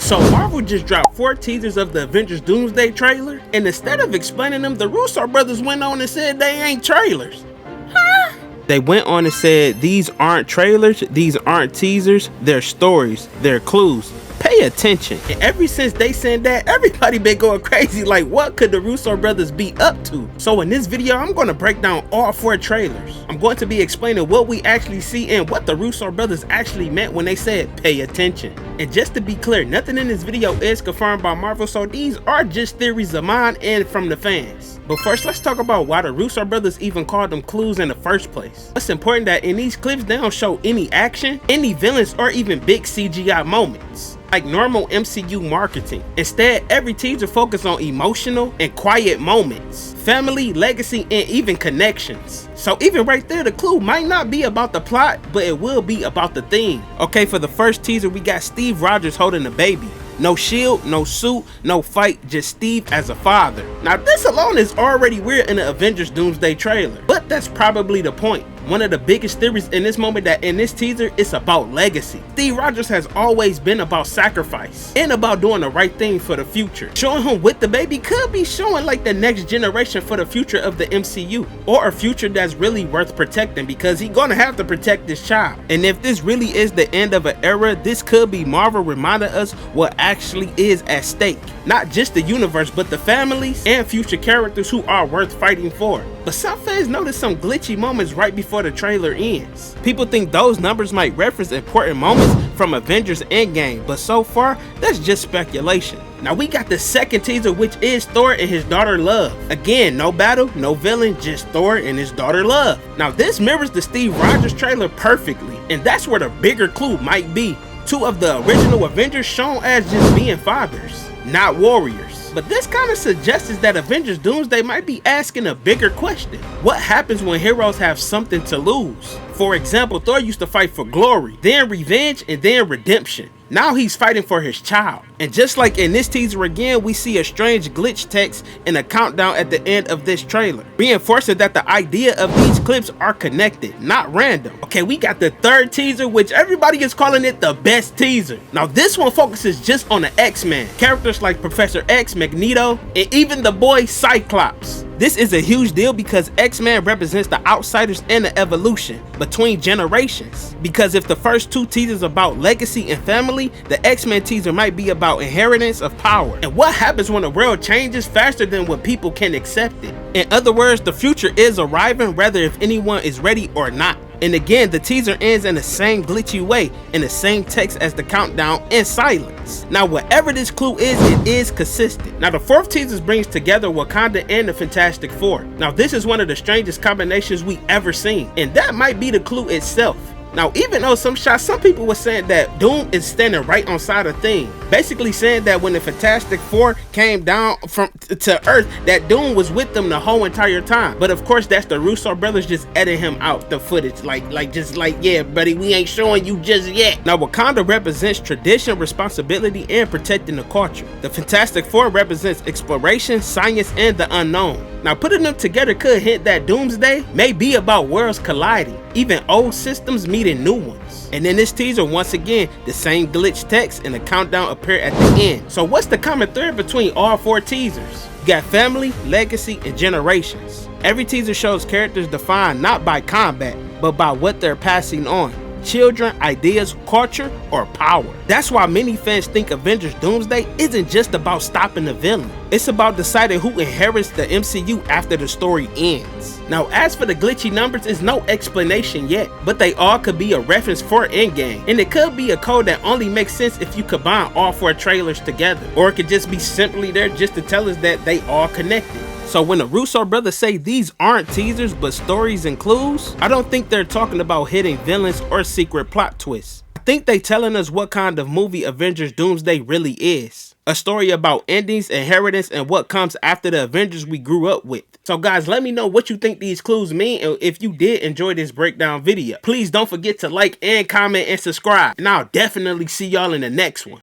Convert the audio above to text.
So Marvel just dropped 4 teasers of the Avengers Doomsday trailer, and instead of explaining them, the Russo brothers went on and said they ain't trailers. Huh? They went on and said these aren't trailers, these aren't teasers, they're stories, they're clues. Pay attention. And ever since they said that, everybody been going crazy like what could the Russo brothers be up to? So in this video, I'm going to break down all 4 trailers. I'm going to be explaining what we actually see and what the Russo brothers actually meant when they said pay attention. And just to be clear, nothing in this video is confirmed by Marvel, so these are just theories of mine and from the fans. But first, let's talk about why the Russo brothers even called them clues in the first place. It's important that in these clips, they don't show any action, any villains, or even big CGI moments like normal MCU marketing. Instead, every teaser focuses on emotional and quiet moments, family, legacy, and even connections. So even right there, the clue might not be about the plot, but it will be about the theme. Okay, for the first teaser, we got Steve Rogers holding a baby. No shield, no suit, no fight, just Steve as a father. Now this alone is already weird in the Avengers Doomsday trailer, but that's probably the point. One of the biggest theories in this moment that in this teaser is about legacy. Steve Rogers has always been about sacrifice and about doing the right thing for the future. Showing him with the baby could be showing like the next generation for the future of the MCU, or a future that's really worth protecting because he's gonna have to protect this child. And if this really is the end of an era, this could be Marvel reminding us what actually is at stake. Not just the universe, but the families and future characters who are worth fighting for. But some fans noticed some glitchy moments right before the trailer ends. People think those numbers might reference important moments from Avengers Endgame, but so far, that's just speculation. Now we got the second teaser, which is Thor and his daughter Love. Again, no battle, no villain, just Thor and his daughter Love. Now this mirrors the Steve Rogers trailer perfectly, and that's where the bigger clue might be. 2 of the original Avengers shown as just being fathers, not warriors. But this kind of suggests that Avengers Doomsday might be asking a bigger question. What happens when heroes have something to lose? For example, Thor used to fight for glory, then revenge, and then redemption. Now he's fighting for his child. And just like in this teaser again, we see a strange glitch text and a countdown at the end of this trailer, reinforcing that the idea of these clips are connected, not random. Okay, we got the third teaser, which everybody is calling it the best teaser. Now this one focuses just on the X-Men, characters like Professor X, Magneto, and even the boy Cyclops. This is a huge deal because X-Men represents the outsiders and the evolution between generations. Because if the first 2 teasers about legacy and family, the X-Men teaser might be about inheritance of power and what happens when the world changes faster than what people can accept it. In other words, the future is arriving whether if anyone is ready or not. And again, the teaser ends in the same glitchy way, in the same text as the countdown in silence. Now whatever this clue is, it is consistent. Now the 4th teaser brings together Wakanda and the Fantastic Four. Now this is one of the strangest combinations we ever seen, and that might be the clue itself. Now even though some people were saying that Doom is standing right on side of thing, basically saying that when the Fantastic Four came down to Earth, that Doom was with them the whole entire time. But of course that's the Russo brothers just editing him out the footage, like yeah buddy, we ain't showing you just yet. Now Wakanda represents tradition, responsibility, and protecting the culture. The Fantastic Four represents exploration, science, and the unknown. Now putting them together could hint that Doomsday may be about worlds colliding, even old systems meeting new ones. And in this teaser, once again, the same glitch text and the countdown appear at the end. So what's the common thread between all 4 teasers? You got family, legacy, and generations. Every teaser shows characters defined not by combat, but by what they're passing on. Children, ideas, culture, or power. That's why many fans think Avengers Doomsday isn't just about stopping the villain. It's about deciding who inherits the MCU after the story ends. Now as for the glitchy numbers, it's no explanation yet, but they all could be a reference for Endgame, and it could be a code that only makes sense if you combine all 4 trailers together, or it could just be simply there just to tell us that they all connected. So when the Russo brothers say these aren't teasers but stories and clues, I don't think they're talking about hidden villains or secret plot twists. I think they telling us what kind of movie Avengers Doomsday really is. A story about endings, inheritance, and what comes after the Avengers we grew up with. So guys, let me know what you think these clues mean, and if you did enjoy this breakdown video. Please don't forget to like and comment and subscribe, and I'll definitely see y'all in the next one.